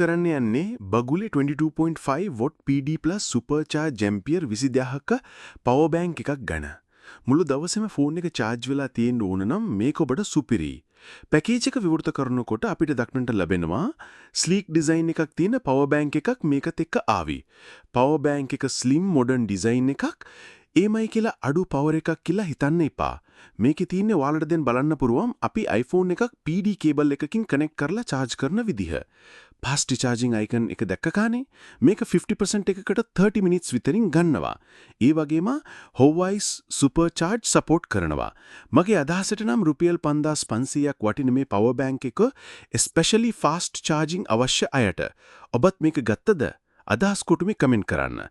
කරන්න යන්නේ Bagule 22.5W PD+ Supercharge Ampere 20000ක power bank එකක් ගන්න. මුළු දවසේම ෆෝන් එක charge වෙලා තියෙන්න ඕන නම් මේක ඔබට සුපිරි. පැකේජ් එක විවෘත කරනකොට අපිට දක්නට ලැබෙනවා sleek design එකක් තියෙන power bank එකක් මේකත් එක්ක ආවි. power bank එක slim modern design එකක්. ඒමයි කියලා අඩු power එකක් කියලා හිතන්න එපා. මේකේ තියෙන්නේ ඔයාලට දැන් බලන්න පුරුවම් අපි iPhone එකක් PD cable එකකින් connect කරලා charge කරන විදිහ. fast charging icon එක දැක්කකානේ. මේක 50% එකකට 30 minutes විතරින් ගන්නවා. ඒ වගේම Huawei's Supercharge support කරනවා. මගේ අදහසට නම් රුපියල් 5500ක් වටින මේ power bank එක especially fast charging අවශ්‍ය අයට. ඔබත් මේක ගත්තද? අදහස් කොටුමේ කමෙන්ට් කරන්න.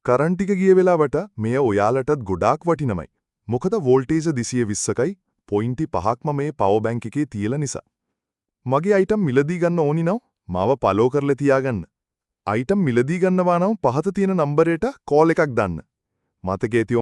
කරන්ට් ටික ගිය වෙලාවට මෙය ඔයාලටත් ගොඩාක් වටිනමයි. මොකද වෝල්ටේජ් 220කයි පොයින්ටි 5ක්ම මේ පවර් බැංක් එකේ තියලා නිසා. මගේ අයිටම් මිලදී ගන්න ඕනි නම් මාව ෆලෝ කරලා තියාගන්න. අයිටම් මිලදී ගන්නවා නම් පහත තියෙන නම්බරයට කෝල් එකක් දාන්න. මතකයේ